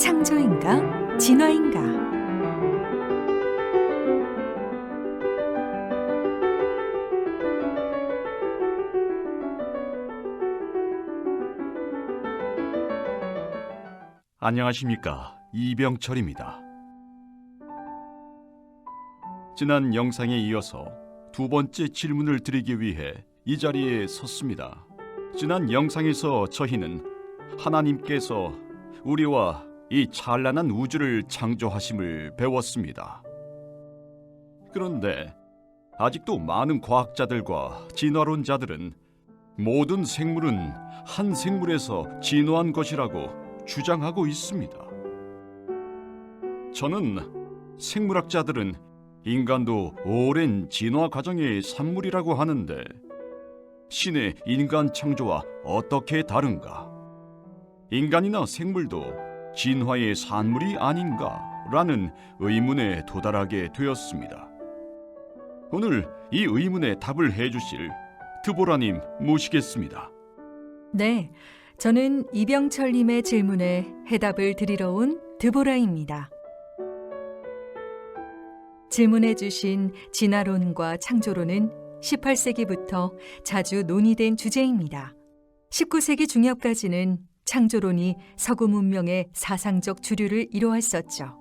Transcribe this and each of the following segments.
창조인가? 진화인가? 안녕하십니까, 이병철입니다. 지난 영상에 이어서 두 번째 질문을 드리기 위해 이 자리에 섰습니다. 지난 영상에서 저희는 하나님께서 우리와 이 찬란한 우주를 창조하심을 배웠습니다. 그런데 아직도 많은 과학자들과 진화론자들은 모든 생물은 한 생물에서 진화한 것이라고 주장하고 있습니다. 저는 생물학자들은 인간도 오랜 진화 과정의 산물이라고 하는데 신의 인간 창조와 어떻게 다른가? 인간이나 생물도 진화의 산물이 아닌가라는 의문에 도달하게 되었습니다. 오늘 이 의문에 답을 해주실 드보라님 모시겠습니다. 네, 저는 이병철님의 질문에 해답을 드리러 온 드보라입니다. 질문해 주신 진화론과 창조론은 18세기부터 자주 논의된 주제입니다. 19세기 중엽까지는 창조론이 서구 문명의 사상적 주류를 이루었었죠.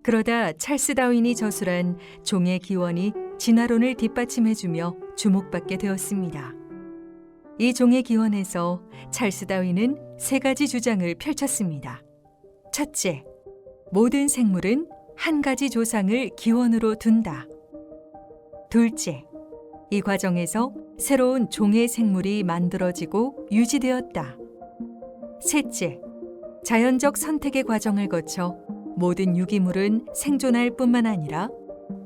그러다 찰스 다윈이 저술한 종의 기원이 진화론을 뒷받침해주며 주목받게 되었습니다. 이 종의 기원에서 찰스 다윈은 세 가지 주장을 펼쳤습니다. 첫째, 모든 생물은 한 가지 조상을 기원으로 둔다. 둘째, 이 과정에서 새로운 종의 생물이 만들어지고 유지되었다. 셋째, 자연적 선택의 과정을 거쳐 모든 유기물은 생존할 뿐만 아니라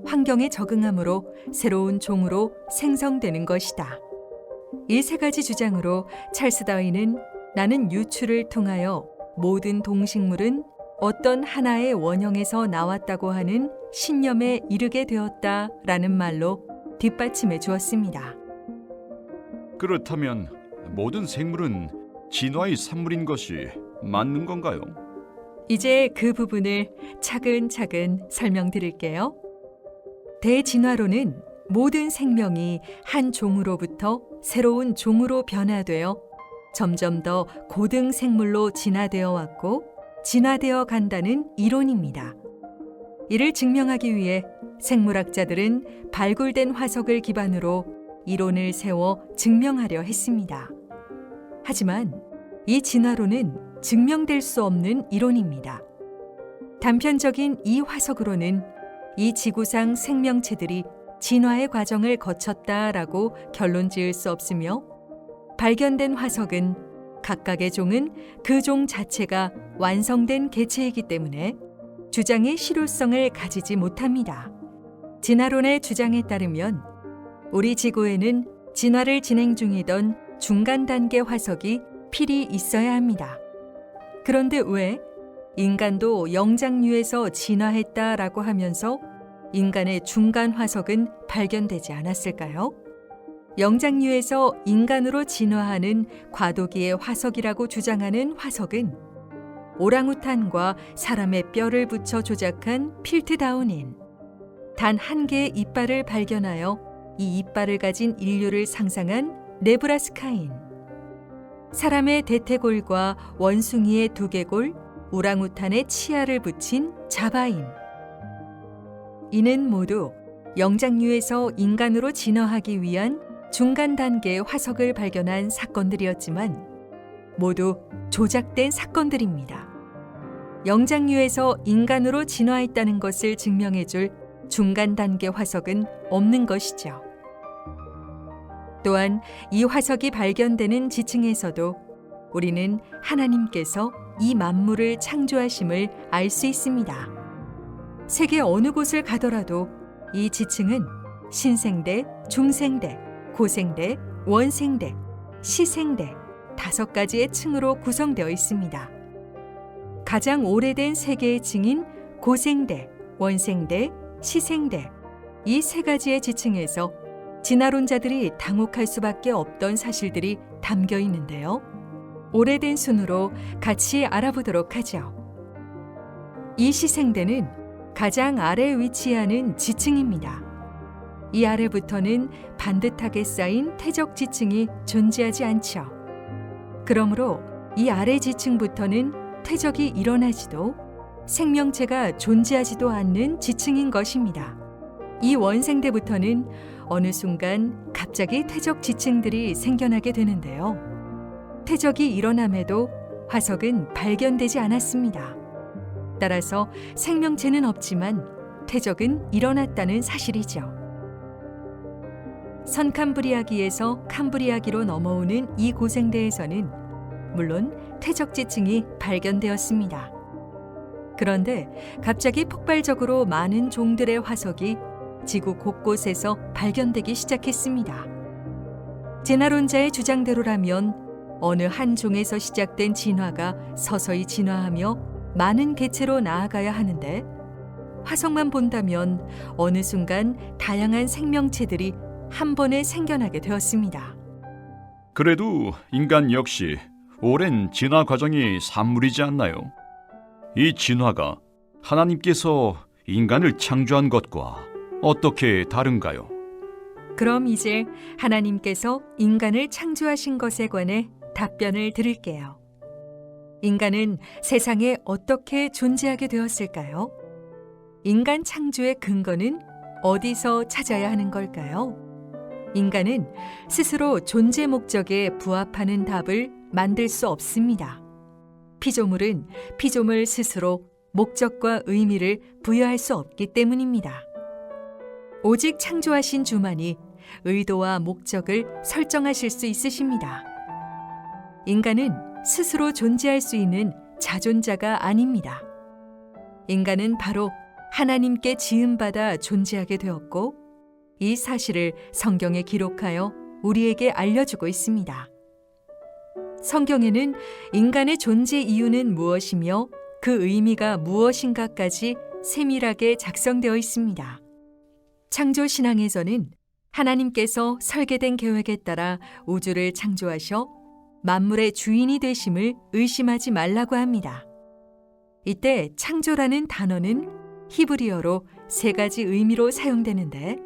환경에 적응함으로 새로운 종으로 생성되는 것이다. 이 세 가지 주장으로 찰스 다윈은 나는 유출을 통하여 모든 동식물은 어떤 하나의 원형에서 나왔다고 하는 신념에 이르게 되었다라는 말로 뒷받침해 주었습니다. 그렇다면 모든 생물은 진화의 산물인 것이 맞는 건가요? 이제 그 부분을 차근차근 설명드릴게요. 대진화론은 모든 생명이 한 종으로부터 새로운 종으로 변화되어 점점 더 고등 생물로 진화되어 왔고 진화되어 간다는 이론입니다. 이를 증명하기 위해 생물학자들은 발굴된 화석을 기반으로 이론을 세워 증명하려 했습니다. 하지만 이 진화론은 증명될 수 없는 이론입니다. 단편적인 이 화석으로는 이 지구상 생명체들이 진화의 과정을 거쳤다라고 결론 지을 수 없으며 발견된 화석은 각각의 종은 그 종 자체가 완성된 개체이기 때문에 주장의 실효성을 가지지 못합니다. 진화론의 주장에 따르면 우리 지구에는 진화를 진행 중이던 중간 단계 화석이 필히 있어야 합니다. 그런데 왜 인간도 영장류에서 진화했다라고 하면서 인간의 중간 화석은 발견되지 않았을까요? 영장류에서 인간으로 진화하는 과도기의 화석이라고 주장하는 화석은 오랑우탄과 사람의 뼈를 붙여 조작한 필트다운인 단 한 개의 이빨을 발견하여 이 이빨을 가진 인류를 상상한 네브라스카인, 사람의 대퇴골과 원숭이의 두개골, 오랑우탄의 치아를 붙인 자바인. 이는 모두 영장류에서 인간으로 진화하기 위한 중간 단계의 화석을 발견한 사건들이었지만 모두 조작된 사건들입니다. 영장류에서 인간으로 진화했다는 것을 증명해줄 중간 단계 화석은 없는 것이죠. 또한 이 화석이 발견되는 지층에서도 우리는 하나님께서 이 만물을 창조하심을 알 수 있습니다. 세계 어느 곳을 가더라도 이 지층은 신생대, 중생대, 고생대, 원생대, 시생대 5가지의 층으로 구성되어 있습니다. 가장 오래된 세계의 층인 고생대, 원생대, 시생대 이 3가지의 지층에서 진화론자들이 당혹할 수밖에 없던 사실들이 담겨 있는데요. 오래된 순으로 같이 알아보도록 하죠. 이 시생대는 가장 아래에 위치하는 지층입니다. 이 아래부터는 반듯하게 쌓인 태적 지층이 존재하지 않죠. 그러므로 이 아래 지층부터는 퇴적이 일어나지도 생명체가 존재하지도 않는 지층인 것입니다. 이 원생대부터는 어느 순간 갑자기 퇴적 지층들이 생겨나게 되는데요. 퇴적이 일어남에도 화석은 발견되지 않았습니다. 따라서 생명체는 없지만 퇴적은 일어났다는 사실이죠. 선캄브리아기에서 캄브리아기로 넘어오는 이 고생대에서는 물론 퇴적 지층이 발견되었습니다. 그런데 갑자기 폭발적으로 많은 종들의 화석이 지구 곳곳에서 발견되기 시작했습니다. 진화론자의 주장대로라면 어느 한 종에서 시작된 진화가 서서히 진화하며 많은 개체로 나아가야 하는데 화석만 본다면 어느 순간 다양한 생명체들이 한 번에 생겨나게 되었습니다. 그래도 인간 역시 오랜 진화 과정이 산물이지 않나요? 이 진화가 하나님께서 인간을 창조한 것과 어떻게 다른가요? 그럼 이제 하나님께서 인간을 창조하신 것에 관해 답변을 드릴게요. 인간은 세상에 어떻게 존재하게 되었을까요? 인간 창조의 근거는 어디서 찾아야 하는 걸까요? 인간은 스스로 존재 목적에 부합하는 답을 만들 수 없습니다. 피조물은 피조물 스스로 목적과 의미를 부여할 수 없기 때문입니다. 오직 창조하신 주만이 의도와 목적을 설정하실 수 있으십니다. 인간은 스스로 존재할 수 있는 자존자가 아닙니다. 인간은 바로 하나님께 지음받아 존재하게 되었고 이 사실을 성경에 기록하여 우리에게 알려주고 있습니다. 성경에는 인간의 존재 이유는 무엇이며 그 의미가 무엇인가까지 세밀하게 작성되어 있습니다. 창조신앙에서는 하나님께서 설계된 계획에 따라 우주를 창조하셔 만물의 주인이 되심을 의심하지 말라고 합니다. 이때 창조라는 단어는 히브리어로 세 가지 의미로 사용되는데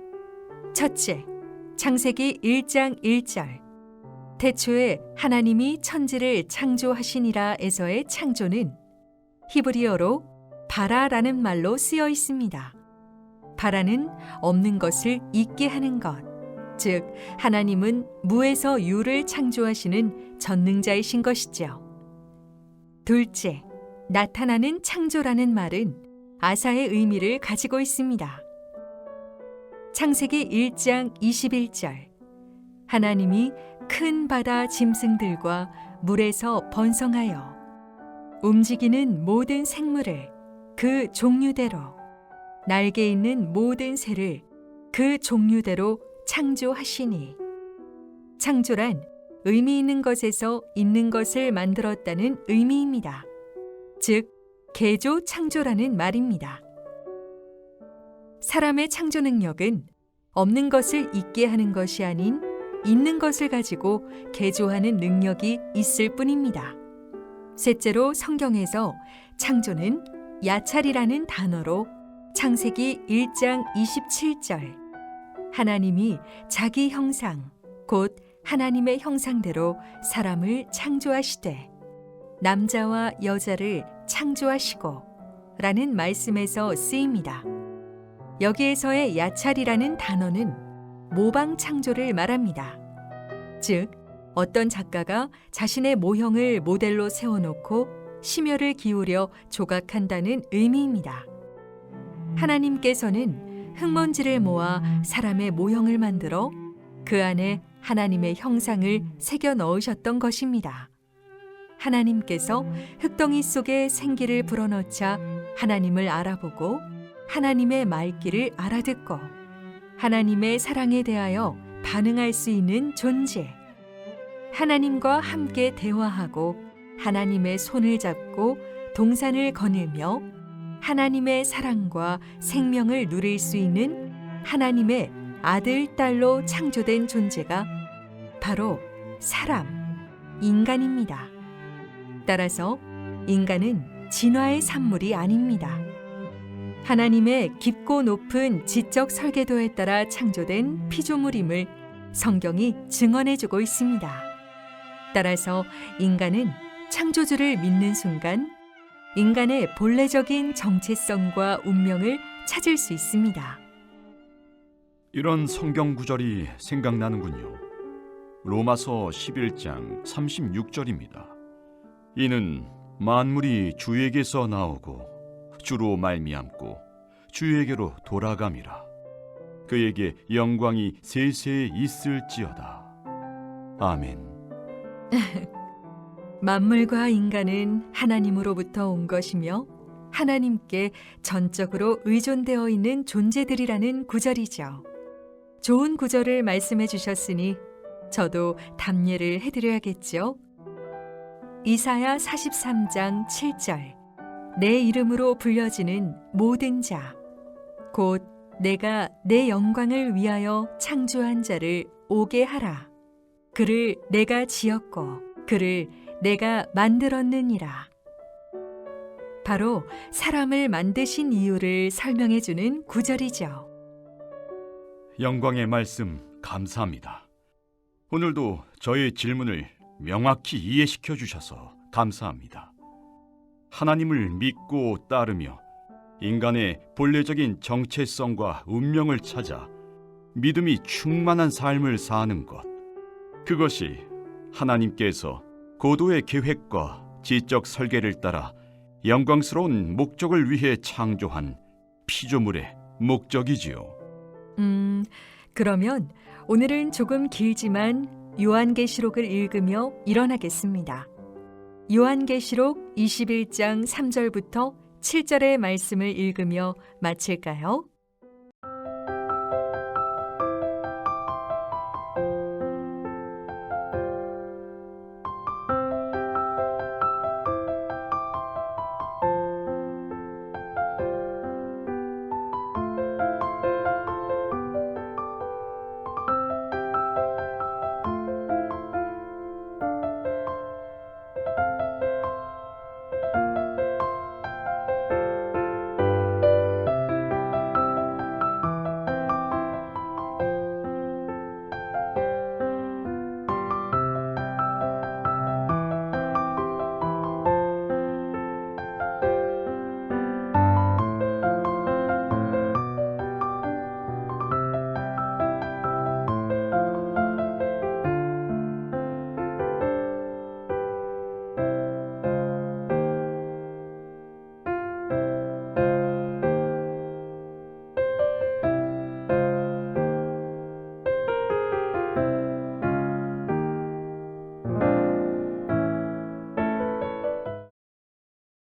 첫째, 창세기 1장 1절 태초에 하나님이 천지를 창조하시니라에서의 창조는 히브리어로 바라라는 말로 쓰여 있습니다. 바라는 없는 것을 있게 하는 것, 즉 하나님은 무에서 유를 창조하시는 전능자이신 것이죠. 둘째, 나타나는 창조라는 말은 아사의 의미를 가지고 있습니다. 창세기 1장 21절 하나님이 큰 바다 짐승들과 물에서 번성하여 움직이는 모든 생물을 그 종류대로 날개 있는 모든 새를 그 종류대로 창조하시니 창조란 의미 있는 것에서 있는 것을 만들었다는 의미입니다. 즉 개조 창조라는 말입니다. 사람의 창조 능력은 없는 것을 있게 하는 것이 아닌 있는 것을 가지고 개조하는 능력이 있을 뿐입니다. 셋째로 성경에서 창조는 야찰이라는 단어로 창세기 1장 27절 하나님이 자기 형상 곧 하나님의 형상대로 사람을 창조하시되 남자와 여자를 창조하시고 라는 말씀에서 쓰입니다. 여기에서의 야찰이라는 단어는 모방 창조를 말합니다. 즉 어떤 작가가 자신의 모형을 모델로 세워놓고 심혈을 기울여 조각한다는 의미입니다. 하나님께서는 흙먼지를 모아 사람의 모형을 만들어 그 안에 하나님의 형상을 새겨 넣으셨던 것입니다. 하나님께서 흙덩이 속에 생기를 불어넣자 하나님을 알아보고 하나님의 말귀를 알아듣고 하나님의 사랑에 대하여 반응할 수 있는 존재, 하나님과 함께 대화하고 하나님의 손을 잡고 동산을 거닐며 하나님의 사랑과 생명을 누릴 수 있는 하나님의 아들, 딸로 창조된 존재가 바로 사람, 인간입니다. 따라서 인간은 진화의 산물이 아닙니다. 하나님의 깊고 높은 지적 설계도에 따라 창조된 피조물임을 성경이 증언해주고 있습니다. 따라서 인간은 창조주를 믿는 순간 인간의 본래적인 정체성과 운명을 찾을 수 있습니다. 이런 성경 구절이 생각나는군요. 로마서 11장 36절입니다. 이는 만물이 주에게서 나오고 주로 말미암고 주에게로 돌아감이라. 그에게 영광이 세세에 있을지어다. 아멘. 만물과 인간은 하나님으로부터 온 것이며 하나님께 전적으로 의존되어 있는 존재들이라는 구절이죠. 좋은 구절을 말씀해 주셨으니 저도 답례를 해드려야겠죠. 이사야 43장 7절 내 이름으로 불려지는 모든 자, 곧 내가 내 영광을 위하여 창조한 자를 오게 하라. 그를 내가 지었고 그를 내가 만들었느니라. 바로 사람을 만드신 이유를 설명해 주는 구절이죠. 영광의 말씀 감사합니다. 오늘도 저의 질문을 명확히 이해시켜 주셔서 감사합니다. 하나님을 믿고 따르며 인간의 본래적인 정체성과 운명을 찾아 믿음이 충만한 삶을 사는 것, 그것이 하나님께서 고도의 계획과 지적 설계를 따라 영광스러운 목적을 위해 창조한 피조물의 목적이지요. 그러면 오늘은 조금 길지만 요한계시록을 읽으며 일어나겠습니다. 요한계시록 21장 3절부터 7절의 말씀을 읽으며 마칠까요?